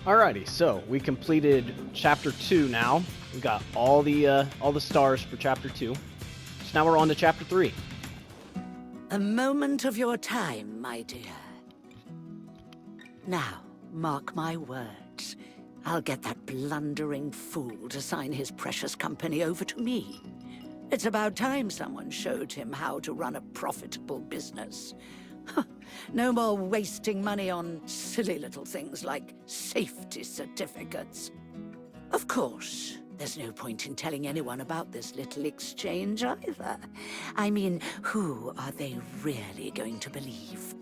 Alrighty, so we completed chapter 2 now. We got all the stars for chapter 2. So now we're on to chapter 3. A moment of your time, my dear. Now, mark my words. I'll get that blundering fool to sign his precious company over to me. It's about time someone showed him how to run a profitable business. No more wasting money on silly little things like safety certificates. Of course, there's no point in telling anyone about this little exchange either. I mean, who are they really going to believe?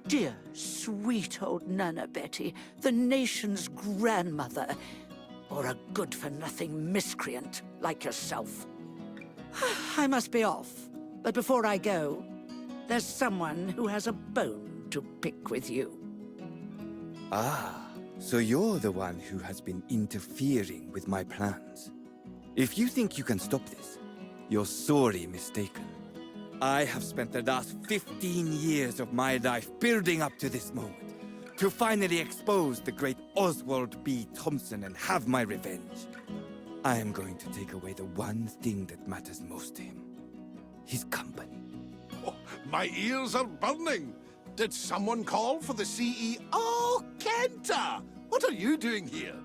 Dear, sweet old Nana Betty, the nation's grandmother, or a good-for-nothing miscreant like yourself? I must be off, but before I go, there's someone who has a bone to pick with you. Ah, so you're the one who has been interfering with my plans. If you think you can stop this, you're sorely mistaken. I have spent the last 15 years of my life building up to this moment, to finally expose the great Oswald B. Thompson and have my revenge. I am going to take away the one thing that matters most to him. His company. Oh, my ears are burning. Did someone call for the CEO? Kenta! What are you doing here?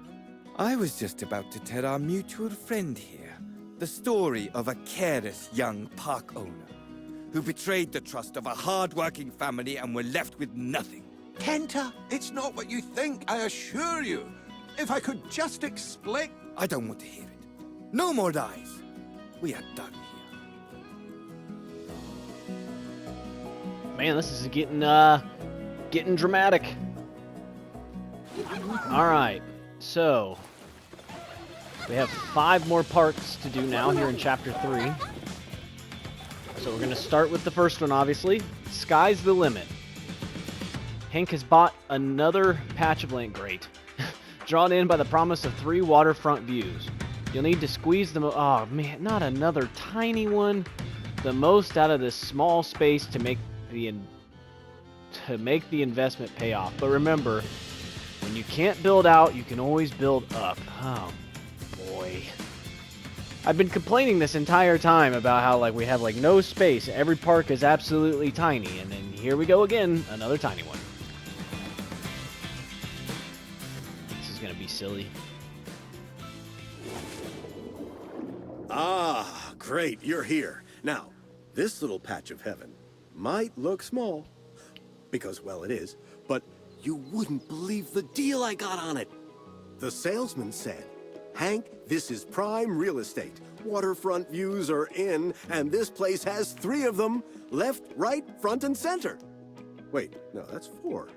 I was just about to tell our mutual friend here the story of a careless young park owner who betrayed the trust of a hard-working family and were left with nothing. Kenta, it's not what you think, I assure you. If I could just explain... I don't want to hear it. No more lies. We are done here. Man, this is getting dramatic. Alright, so we have 5 more parks to do now here in chapter 3. So we're gonna start with the first one, obviously. Sky's the limit. Hank has bought another patch of land. Great. Drawn in by the promise of 3 waterfront views. You'll need to squeeze them. Oh man, not another tiny one. The most out of this small space to make the investment pay off. But remember, when you can't build out, you can always build up. Oh boy. I've been complaining this entire time about how we have no space. Every park is absolutely tiny, and then here we go again, another tiny one. This is gonna be silly. Ah, great, you're here. Now, this little patch of heaven might look small, because, well, it is, but you wouldn't believe the deal I got on it. The salesman said, Hank, this is prime real estate. Waterfront views are in, and this place has 3 of them, left, right, front, and center. Wait, no, that's 4.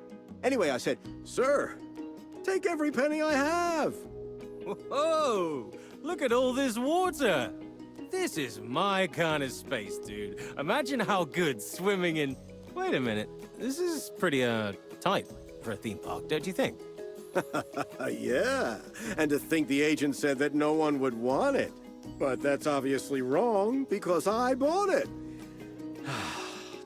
Anyway, I said, sir, take every penny I have. Whoa! Look at all this water! This is my kind of space, dude. Imagine how good swimming in... Wait a minute. This is pretty, tight for a theme park, don't you think? Yeah, and to think the agent said that no one would want it. But that's obviously wrong, because I bought it.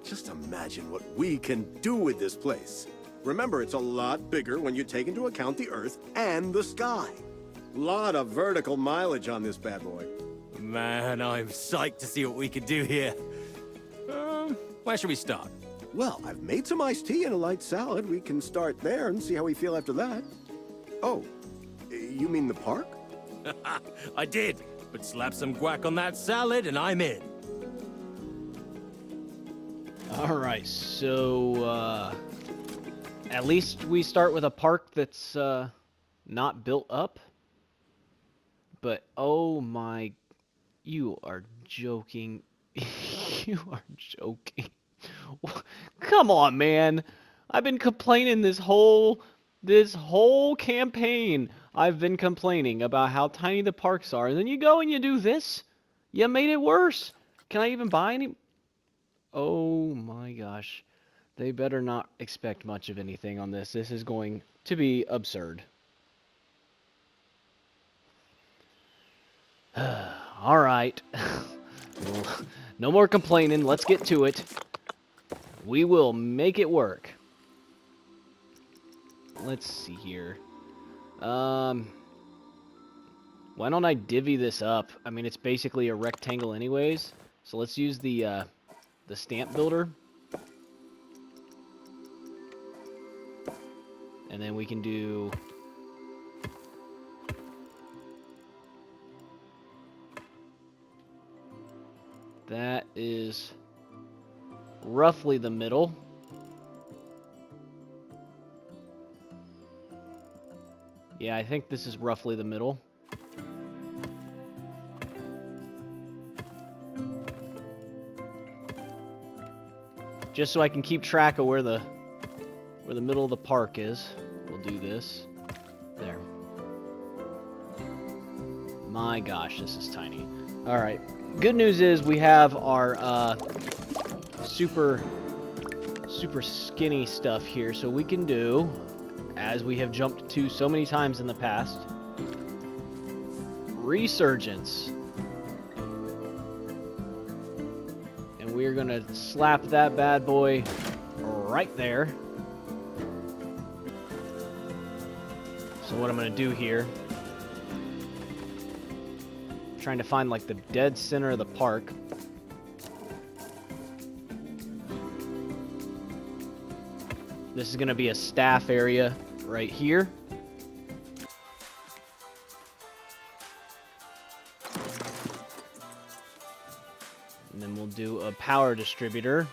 Just imagine what we can do with this place. Remember, it's a lot bigger when you take into account the Earth and the sky. Lot of vertical mileage on this bad boy. Man, I'm psyched to see what we can do here. Where should we start? Well, I've made some iced tea and a light salad. We can start there and see how we feel after that. Oh, you mean the park? I did, but slap some guac on that salad and I'm in. Alright, so at least we start with a park that's not built up. But oh my, you are joking. You are joking. Come on, man. I've been complaining this whole campaign. I've been complaining about how tiny the parks are, and then you go and you do this. You made it worse. Can I even buy any? Oh my gosh. They better not expect much of anything on this. This is going to be absurd. All right. No more complaining. Let's get to it. We will make it work. Let's see here. Why don't I divvy this up? I mean, it's basically a rectangle anyways. So let's use the stamp builder. And then we can do... That is roughly the middle. Yeah, I think this is roughly the middle. Just so I can keep track of where the middle of the park is, we'll do this. There. My gosh, this is tiny. All right. Good news is we have our super skinny stuff here, so we can do, as we have jumped to so many times in the past, Resurgence. And we're gonna slap that bad boy right there. So what I'm gonna do here, trying to find like the dead center of the park. This is gonna be a staff area right here. And then we'll do a power distributor.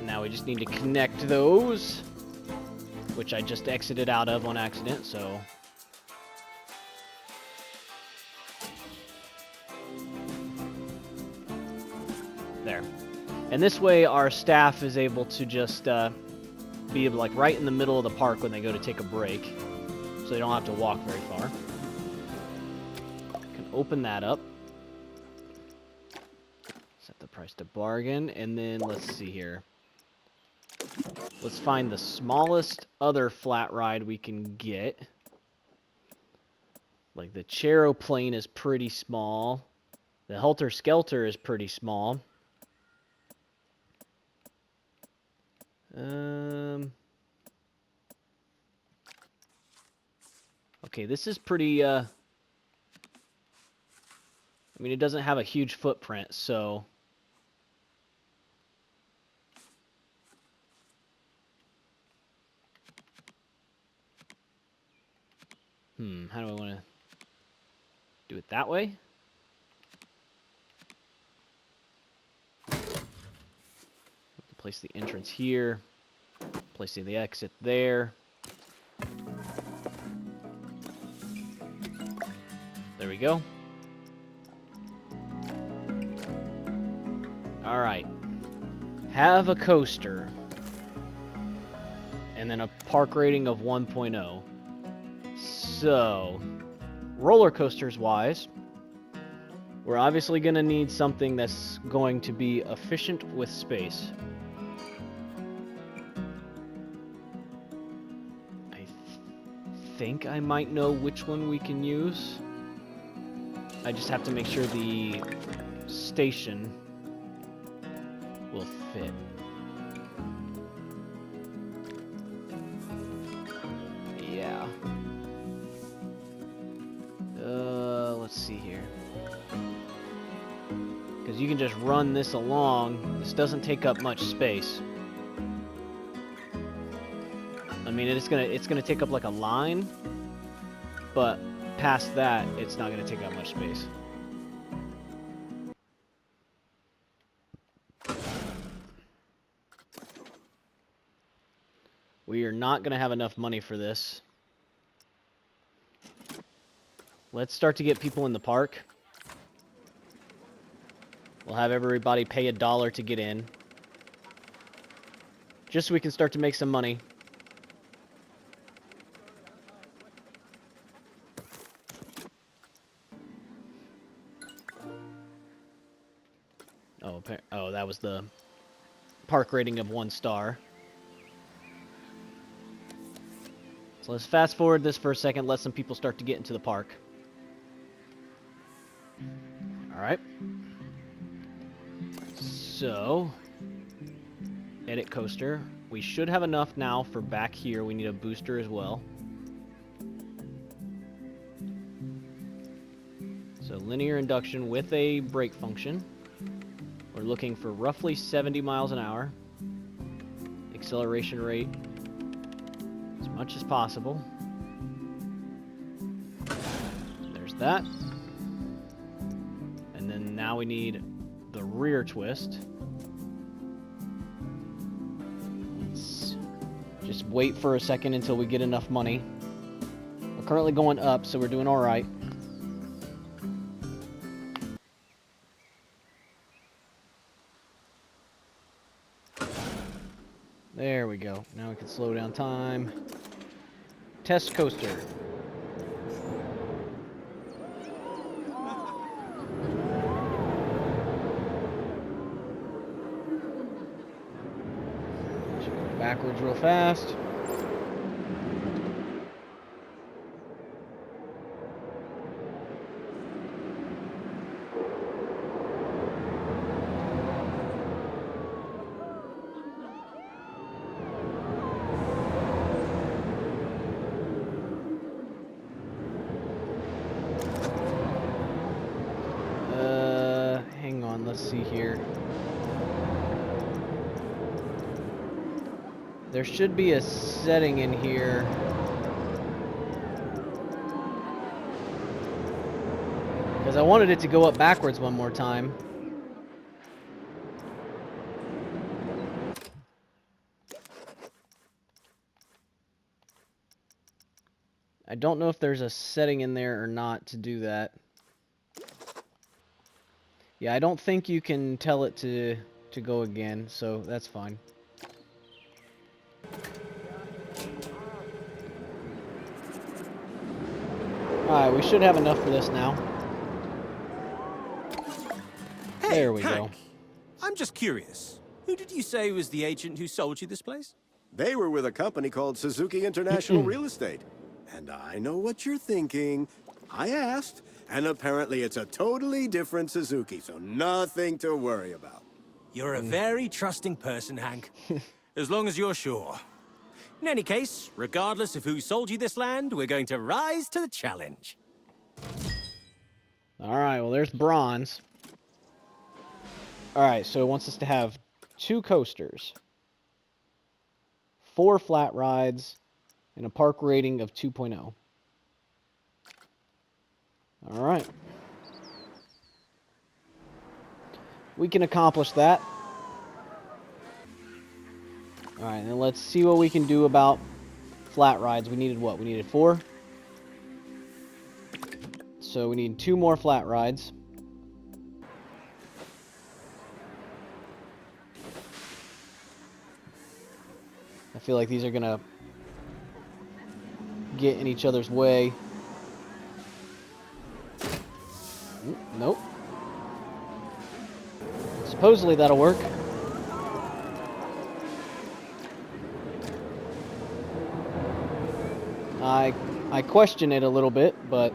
Now we just need to connect those, which I just exited out of on accident, so... There. And this way our staff is able to just be like right in the middle of the park when they go to take a break, so they don't have to walk very far. Can open that up. Set the price to bargain, and then let's see here. Let's find the smallest other flat ride we can get. Like the Charoplane is pretty small. The Helter Skelter is pretty small. Okay, this is pretty, I mean, it doesn't have a huge footprint, so... how do I want to do it that way? Place the entrance here. Placing the exit there. There we go. Alright. Have a coaster. And then a park rating of 1.0. So, roller coasters wise, we're obviously going to need something that's going to be efficient with space. I think I might know which one we can use. I just have to make sure the station will fit. Yeah. Let's see here. Because you can just run this along. This doesn't take up much space. I mean, it's gonna take up like a line, but past that, it's not gonna take up much space. We are not gonna have enough money for this. Let's start to get people in the park. We'll have everybody pay $1 to get in. Just so we can start to make some money. Oh, that was the park rating of 1 star. So let's fast forward this for a second, let some people start to get into the park. Alright. So, edit coaster. We should have enough now for back here. We need a booster as well. So linear induction with a brake function. We're looking for roughly 70 miles an hour. Acceleration rate as much as possible. There's that. And then now we need the rear twist. Let's just wait for a second until we get enough money. We're currently going up, so we're doing all right. There we go. Now we can slow down time. Test coaster. Should go backwards real fast. Hang on, let's see here. There should be a setting in here. Because I wanted it to go up backwards one more time. I don't know if there's a setting in there or not to do that. Yeah, I don't think you can tell it to go again, so that's fine. Alright, we should have enough for this now. Hey, There we Hank, go. I'm just curious. Who did you say was the agent who sold you this place? They were with a company called Suzuki International Real Estate. And I know what you're thinking. I asked, and apparently it's a totally different Suzuki, so nothing to worry about. You're a very trusting person, Hank. As long as you're sure. In any case, regardless of who sold you this land, we're going to rise to the challenge. Alright, well there's bronze. Alright, so it wants us to have 2 coasters, 4 flat rides, and a park rating of 2.0. Alright. We can accomplish that. Alright, then let's see what we can do about flat rides. We needed what? We needed 4. So we need 2 more flat rides. I feel like these are gonna get in each other's way. Nope. Supposedly that'll work. I question it a little bit, but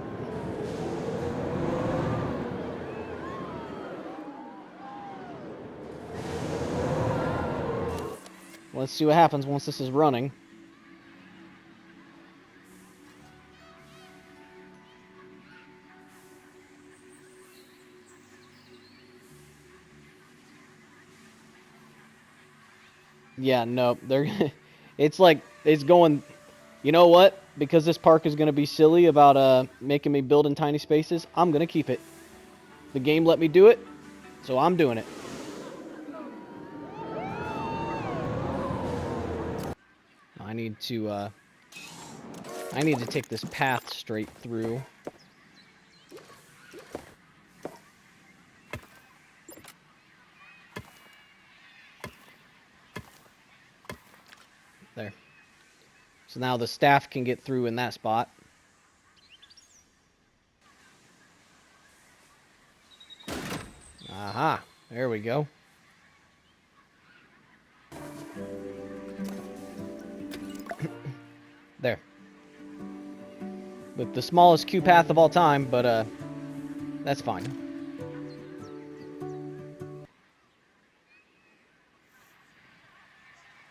let's see what happens once this is running. Yeah, no, they're it's like it's going, you know what? Because this park is going to be silly about making me build in tiny spaces, I'm going to keep it. The game let me do it, so I'm doing it. I need to take this path straight through. There. So now the staff can get through in that spot. Aha, there we go. There. With the smallest queue path of all time, but that's fine.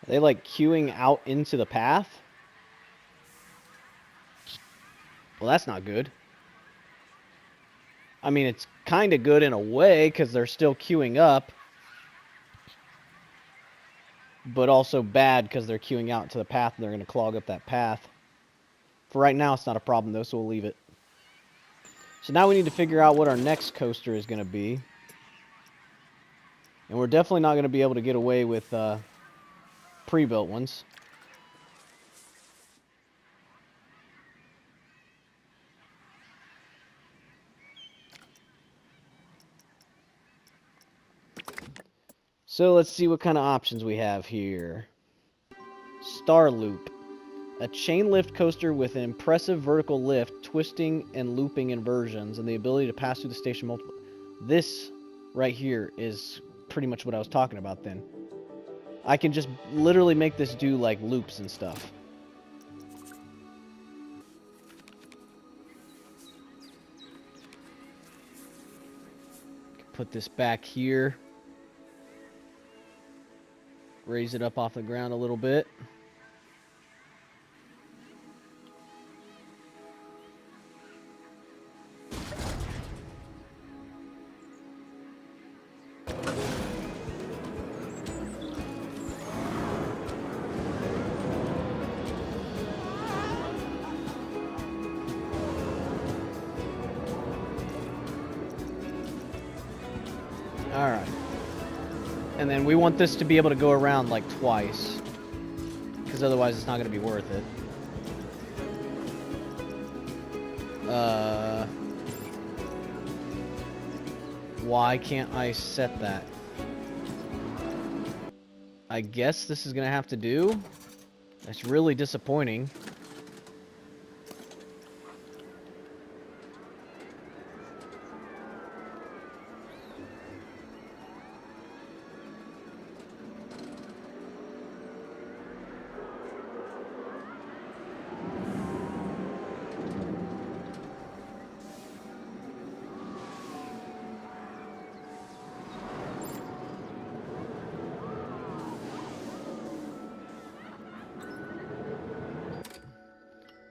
Are they like queuing out into the path? Well, that's not good. I mean, it's kind of good in a way because they're still queuing up. But also bad because they're queuing out to the path and they're going to clog up that path. For right now, it's not a problem though, so we'll leave it. So now we need to figure out what our next coaster is going to be. And we're definitely not going to be able to get away with pre-built ones. So let's see what kind of options we have here. Star Loop. A chain lift coaster with an impressive vertical lift, twisting and looping inversions, and the ability to pass through the station multiple. This right here is pretty much what I was talking about then. I can just literally make this do like loops and stuff. Put this back here. Raise it up off the ground a little bit. Alright. And then we want this to be able to go around like twice. Because otherwise it's not going to be worth it. Why can't I set that? I guess this is going to have to do. That's really disappointing.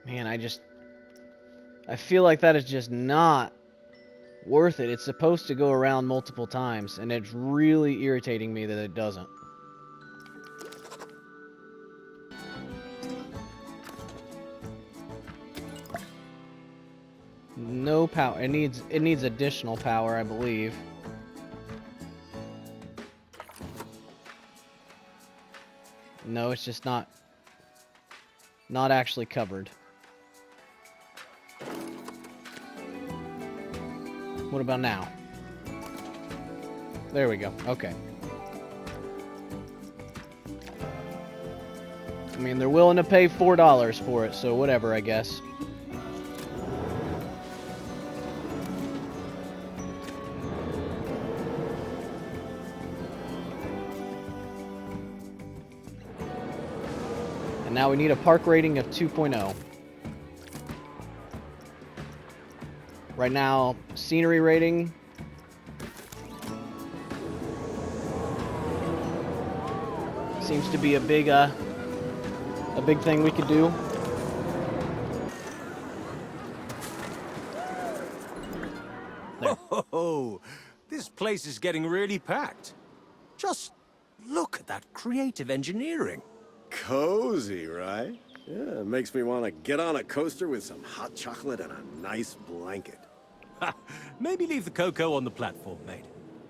Man, I feel like that is just not worth it. It's supposed to go around multiple times, and it's really irritating me that it doesn't. No power. It needs additional power, I believe. No, it's just not actually covered. What about now? There we go. Okay. I mean, they're willing to pay $4 for it, so whatever, I guess. And now we need a park rating of 2.0. Right now, scenery rating. Seems to be a big thing we could do. There. Oh, this place is getting really packed. Just look at that creative engineering. Cozy, right? Yeah, it makes me want to get on a coaster with some hot chocolate and a nice blanket. Ha, maybe leave the cocoa on the platform, mate.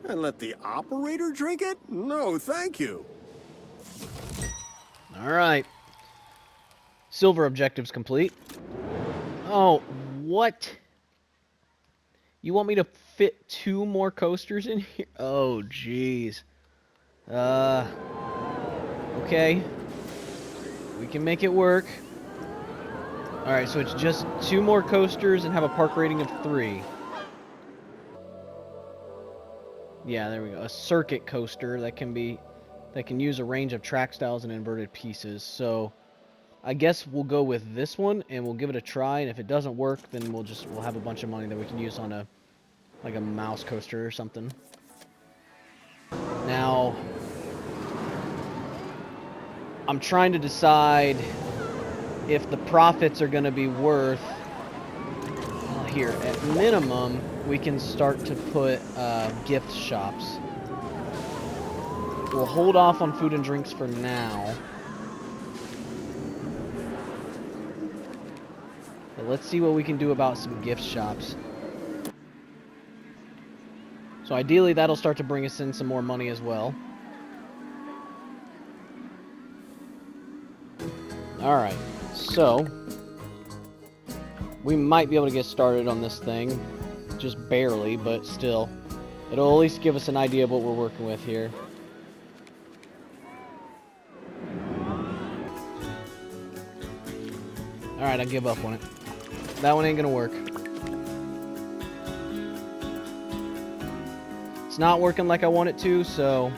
And let the operator drink it? No, thank you. Alright. Silver objectives complete. Oh, what? You want me to fit 2 more coasters in here? Oh, jeez. Okay. We can make it work. Alright, so it's just 2 more coasters and have a park rating of 3. Yeah, there we go. A circuit coaster that can use a range of track styles and inverted pieces. So I guess we'll go with this one and we'll give it a try, and if it doesn't work, then we'll have a bunch of money that we can use on like a mouse coaster or something. Now I'm trying to decide if the profits are going to be worth... Well, here, at minimum, we can start to put gift shops. We'll hold off on food and drinks for now. But let's see what we can do about some gift shops. So ideally, that'll start to bring us in some more money as well. Alright, so we might be able to get started on this thing. Just barely, but still. It'll at least give us an idea of what we're working with here. Alright, I give up on it. That one ain't gonna work. It's not working like I want it to, so...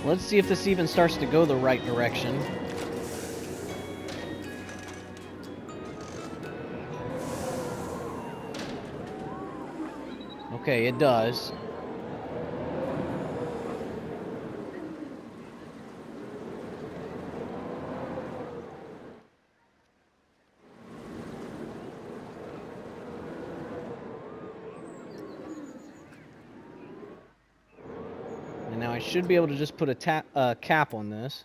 Let's see if this even starts to go the right direction. Okay, it does. And now I should be able to just put a cap on this.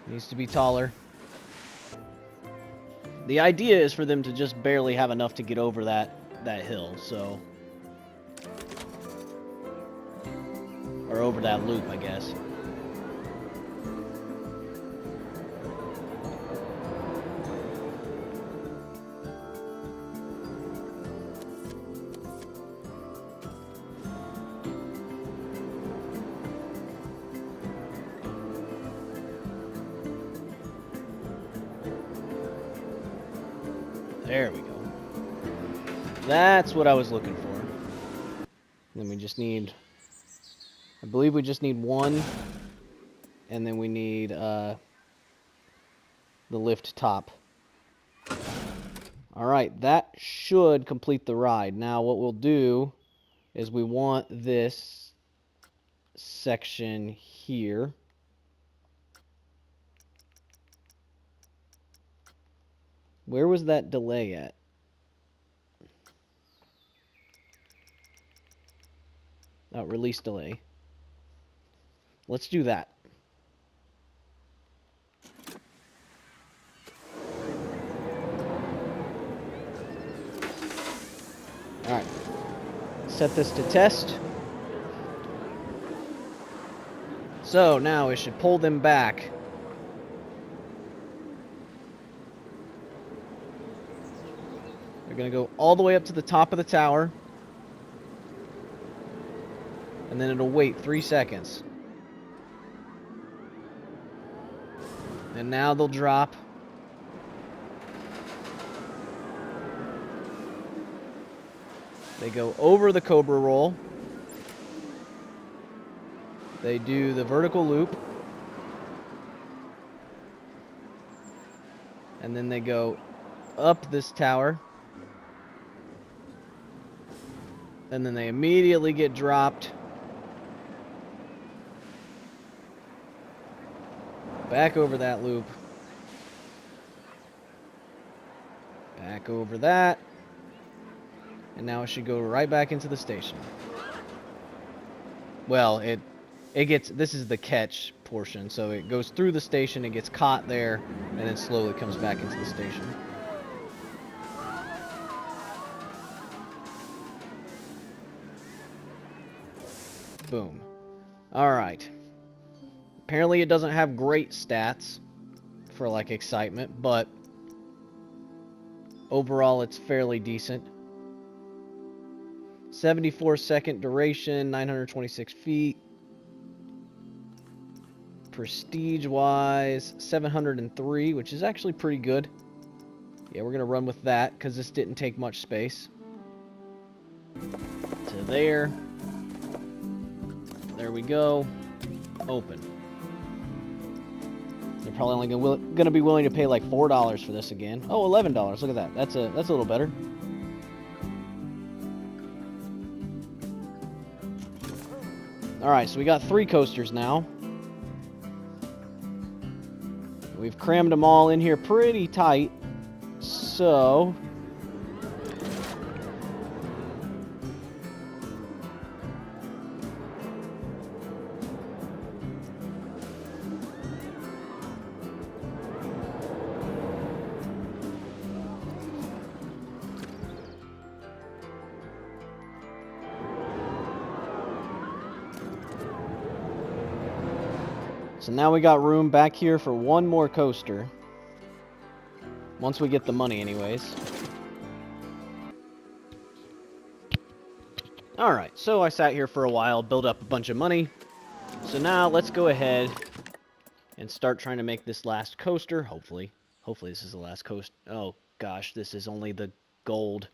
Needs to be taller. The idea is for them to just barely have enough to get over that hill, so... Or over that loop, I guess. There we go. That's what I was looking for. Then we just need... I believe we just need one. And then we need the lift top. Alright, that should complete the ride. Now what we'll do is we want this section here. Where was that delay at? Oh, release delay. Let's do that. Alright. Set this to test. So now we should pull them back. We're going to go all the way up to the top of the tower. And then it'll wait 3 seconds. And now they'll drop. They go over the Cobra roll. They do the vertical loop. And then they go up this tower. And then they immediately get dropped. Back over that loop. Back over that. And now it should go right back into the station. Well, it gets, this is the catch portion, so it goes through the station, it gets caught there, and then slowly comes back into the station. Boom. Alright. Apparently it doesn't have great stats for, like, excitement, but overall it's fairly decent. 74-second duration, 926 feet. Prestige-wise, 703, which is actually pretty good. Yeah, we're going to run with that, because this didn't take much space. To there. There we go. Open. They're probably only going to be willing to pay like $4 for this again. Oh, $11. Look at that. That's a little better. Alright, so we got 3 coasters now. We've crammed them all in here pretty tight. So... So now we got room back here for one more coaster. Once we get the money anyways. Alright, so I sat here for a while, built up a bunch of money. So now let's go ahead and start trying to make this last coaster, hopefully. Hopefully this is the last coaster. Oh gosh, this is only the gold.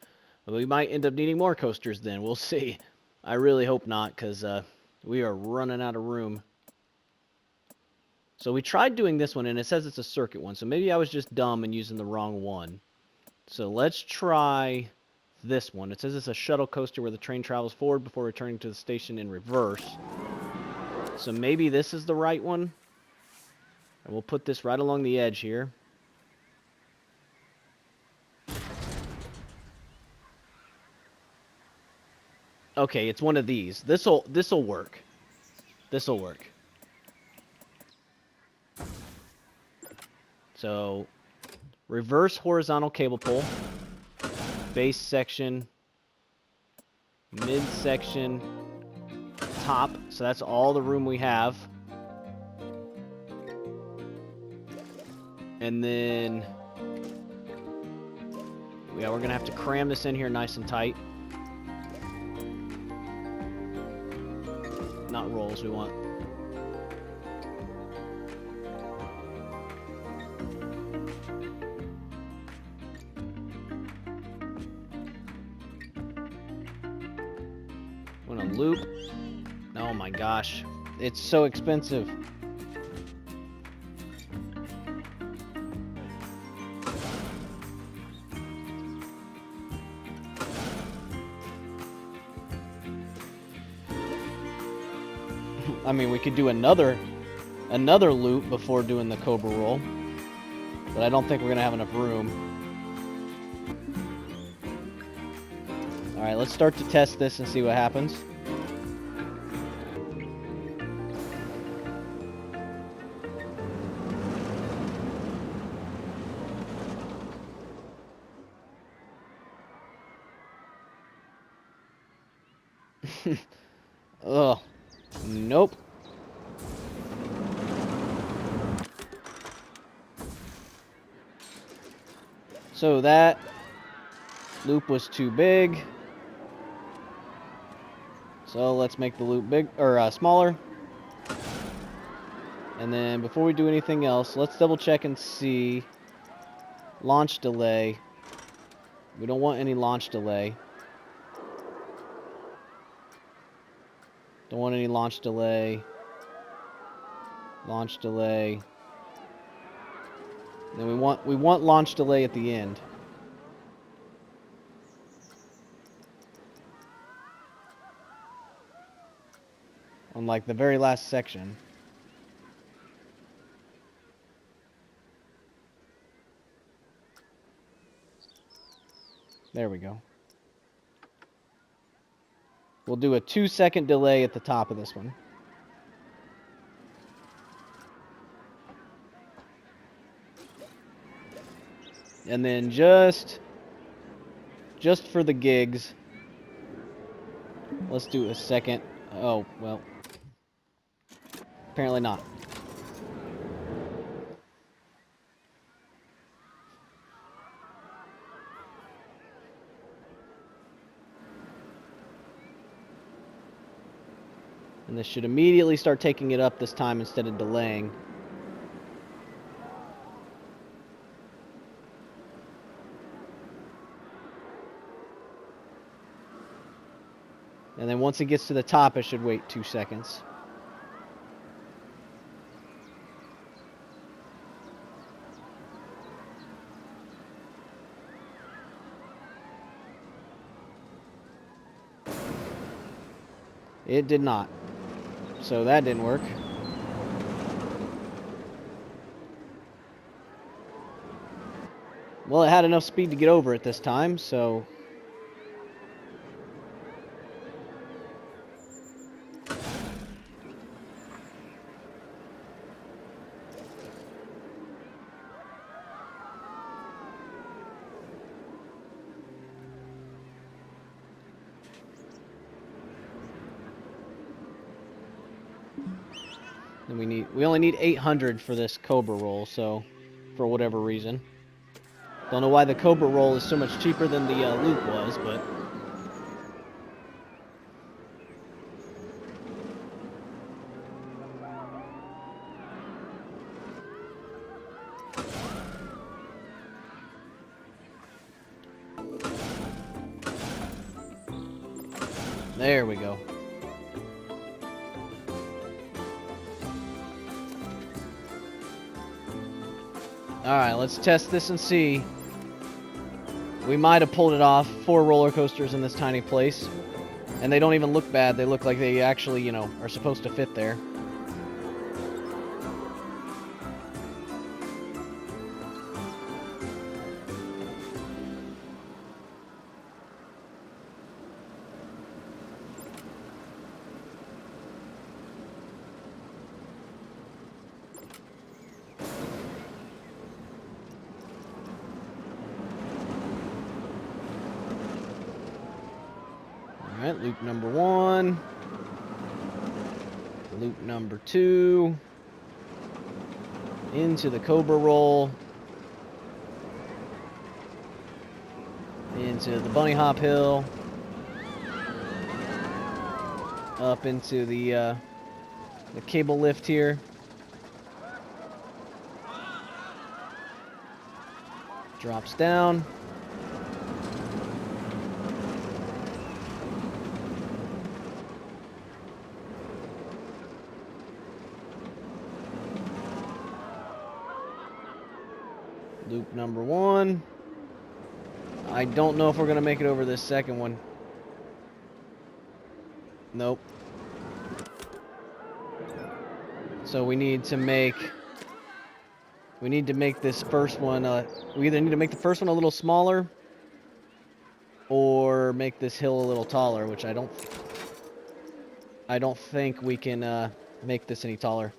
We might end up needing more coasters then, we'll see. I really hope not, because we are running out of room. So we tried doing this one, and it says it's a circuit one, so maybe I was just dumb and using the wrong one. So let's try this one. It says it's a shuttle coaster where the train travels forward before returning to the station in reverse. So maybe this is the right one. And we'll put this right along the edge here. Okay, it's one of these. This'll work. This'll work. So, reverse horizontal cable pull, base section, mid section, top. So that's all the room we have. And then, yeah, we're gonna have to cram this in here nice and tight. Not rolls, we want. Want a loop? Oh my gosh, it's so expensive. I mean, we could do another loop before doing the Cobra roll, but I don't think we're gonna have enough room. All right, let's start to test this and see what happens. Ugh. Nope. So that loop was too big. So let's make the loop big or smaller. And then before we do anything else, let's double check and see launch delay. We don't want any launch delay. Don't want any launch delay. Launch delay. Then we want launch delay at the end. On like the very last section. There we go. We'll do a 2-second delay at the top of this one. And then just for the gigs, let's do a second. Oh, well. Apparently not. And this should immediately start taking it up this time instead of delaying. And then once it gets to the top, it should wait 2 seconds. It did not. So that didn't work. Well, it had enough speed to get over it this time, so... And we only need 800 for this Cobra roll, so for whatever reason. Don't know why the Cobra roll is so much cheaper than the loop was, but there we go. Alright, let's test this and see. We might have pulled it off. 4 roller coasters in this tiny place. And they don't even look bad. They look like they actually, you know, are supposed to fit there. Alright, loop number 1. Loop number 2. Into the Cobra roll. Into the bunny hop hill. Up into the cable lift here. Drops down. Loop number 1. I don't know if we're going to make it over this second one. Nope. So we need to make this first one, we either need to make the first one a little smaller or make this hill a little taller, which I don't think we can make this any taller.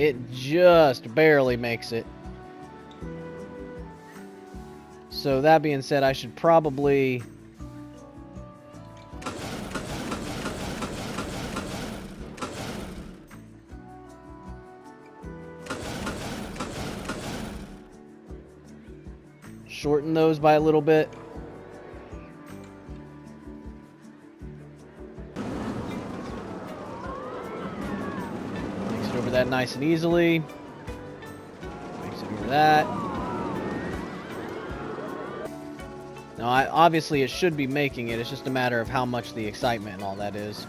It just barely makes it. So that being said, I should probably... shorten those by a little bit. Makes it over that nice and easily. Makes it over that. Now, obviously it should be making it. It's just a matter of how much the excitement and all that is.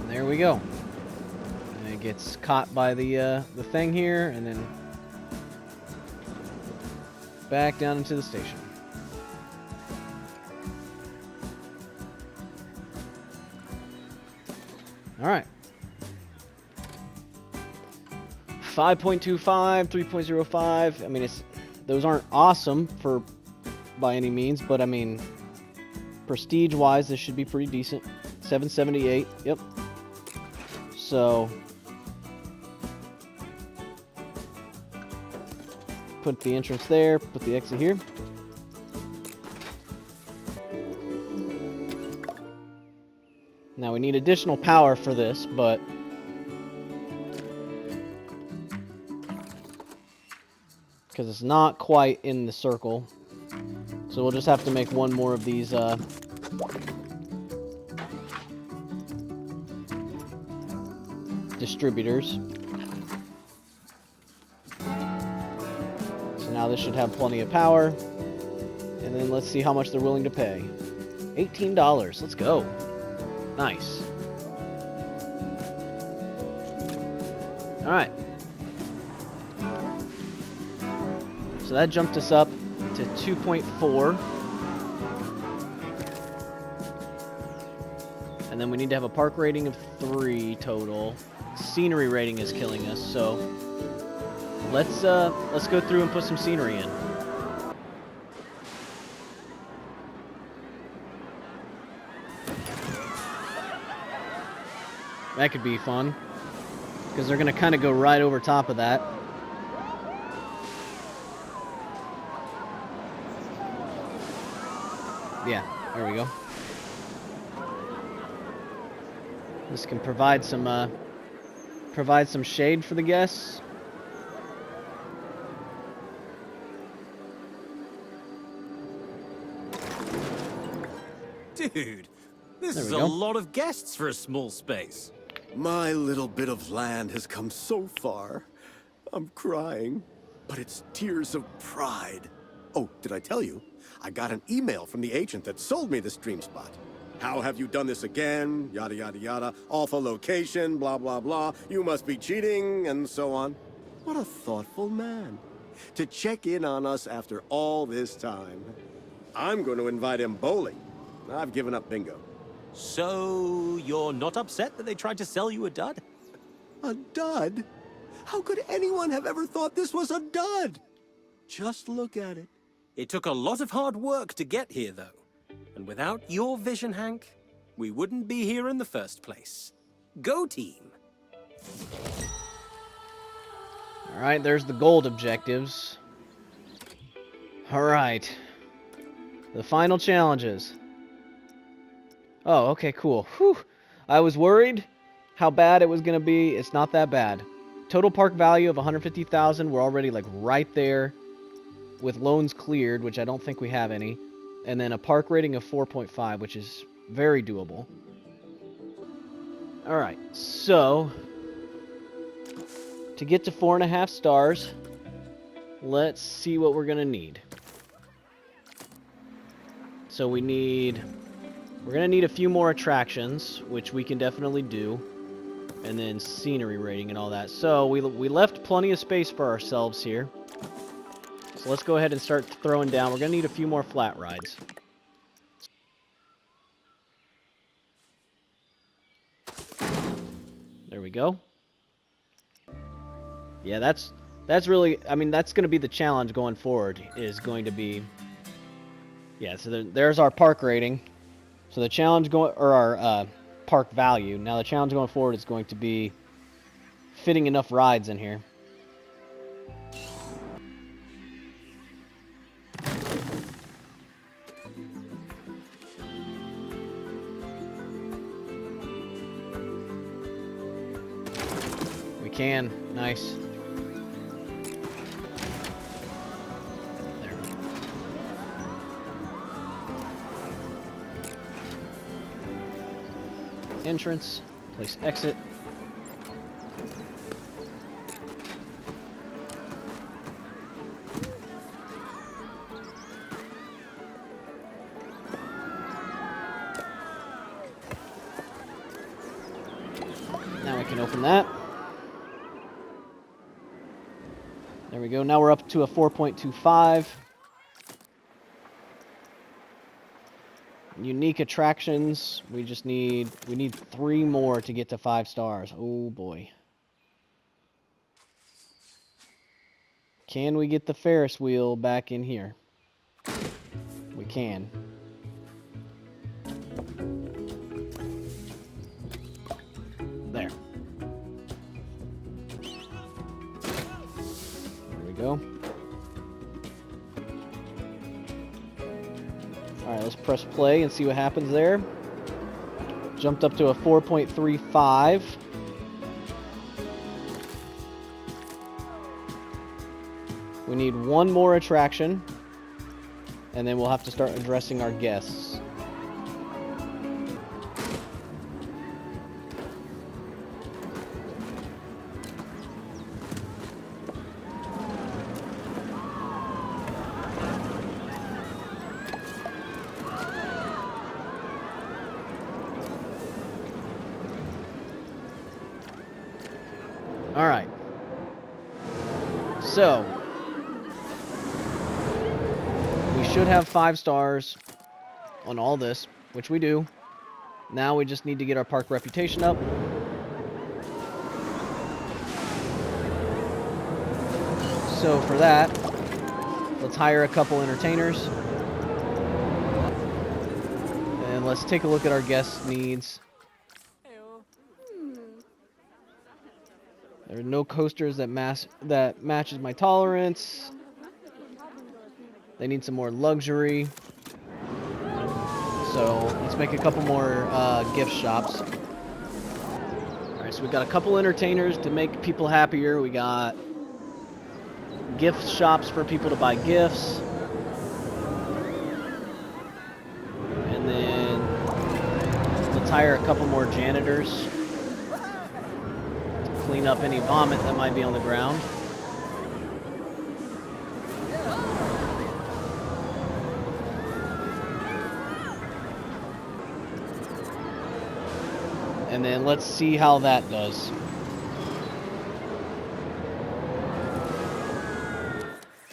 There we go. And it gets caught by the thing here, and then back down into the station. All right. 5.25, 3.05. I mean, those aren't awesome by any means, but I mean, prestige-wise, this should be pretty decent. 778. Yep. So, put the entrance there, put the exit here. Now we need additional power for this, but because it's not quite in the circle, so we'll just have to make one more of these distributors. So now this should have plenty of power. And then let's see how much they're willing to pay. $18. Let's go. Nice. Alright. So that jumped us up to 2.4. And then we need to have a park rating of 3 total. Scenery rating is killing us, so let's go through and put some scenery in. That could be fun, because they're gonna kind of go right over top of that. Yeah, there we go. This can provide some shade for the guests. Dude, this There is we a go. lot of guests for a small space. My little bit of land has come so far. I'm crying, but it's tears of pride. Oh, did I tell you? I got an email from the agent that sold me this dream spot. How have you done this again? Yada, yada, yada. Awful location, blah, blah, blah. You must be cheating, and so on. What a thoughtful man. To check in on us after all this time. I'm going to invite him bowling. I've given up bingo. So, you're not upset that they tried to sell you a dud? A dud? How could anyone have ever thought this was a dud? Just look at it. It took a lot of hard work to get here, though. And without your vision, Hank, we wouldn't be here in the first place. Go team! Alright, there's the gold objectives. Alright. The final challenges. Oh, okay, cool. Whew. I was worried how bad it was going to be. It's not that bad. Total park value of 150,000. We're already like right there with loans cleared, which I don't think we have any. And then a park rating of 4.5, which is very doable. Alright, so to get to 4.5 stars, let's see what we're going to need. So we're going to need a few more attractions, which we can definitely do. And then scenery rating and all that. So we left plenty of space for ourselves here. So let's go ahead and start throwing down. We're going to need a few more flat rides. There we go. Yeah, that's really, I mean, that's going to be the challenge going forward, is going to be, yeah, so there's our park rating. So the challenge going, or our park value. Now the challenge going forward is going to be fitting enough rides in here. We can. Nice. There. Entrance. Place exit. Now we can open that. There we go. Now we're up to a 4.25. Unique attractions. We need 3 more to get to 5 stars. Oh boy. Can we get the Ferris wheel back in here? We can. There. There we go. Alright, let's press play and see what happens there. Jumped up to a 4.35. We need 1 more attraction, and then we'll have to start addressing our guests. Alright. So, we should have 5 stars on all this, which we do. Now we just need to get our park reputation up. So for that, let's hire a couple entertainers. And let's take a look at our guest needs. There are no coasters that matches my tolerance. They need some more luxury. So let's make a couple more gift shops. Alright, so we got a couple entertainers to make people happier. We got gift shops for people to buy gifts. And then let's hire a couple more janitors. Clean up any vomit that might be on the ground. And then let's see how that does.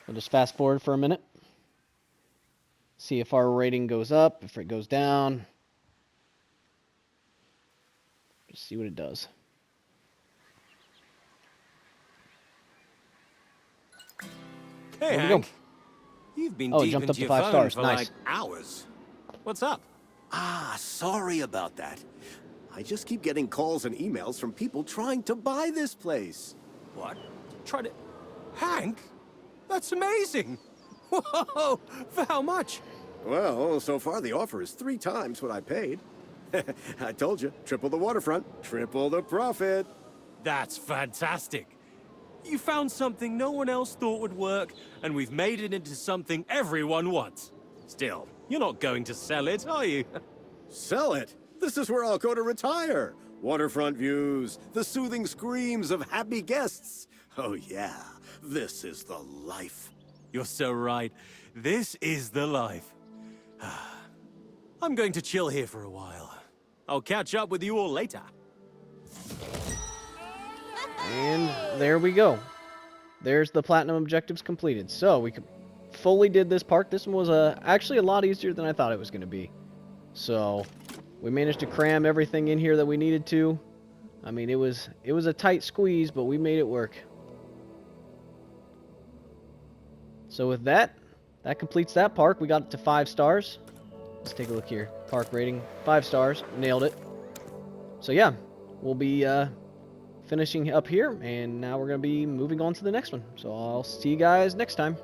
We'll just fast forward for a minute. See if our rating goes up, if it goes down. Just see what it does. Hey, There we Hank. go. You've been Oh, it deep jumped into up to your 5 phone stars. for Nice. like hours. What's up? Ah, sorry about that. I just keep getting calls and emails from people trying to buy this place. What? Try to... Hank? That's amazing! Whoa! For how much? Well, so far the offer is 3 times what I paid. I told you, triple the waterfront, triple the profit. That's fantastic. You found something no one else thought would work, and we've made it into something everyone wants. Still, you're not going to sell it, are you? Sell it? This is where I'll go to retire. Waterfront views, the soothing screams of happy guests. Oh yeah, this is the life. You're so right. This is the life. I'm going to chill here for a while. I'll catch up with you all later. And there we go. There's the platinum objectives completed. So we fully did this park. This one was actually a lot easier than I thought it was going to be. So we managed to cram everything in here that we needed to. I mean, it was a tight squeeze, but we made it work. So with that completes that park. We got it to 5 stars. Let's take a look here. Park rating, 5 stars. Nailed it. So yeah, we'll be finishing up here, and now we're going to be moving on to the next one. So I'll see you guys next time.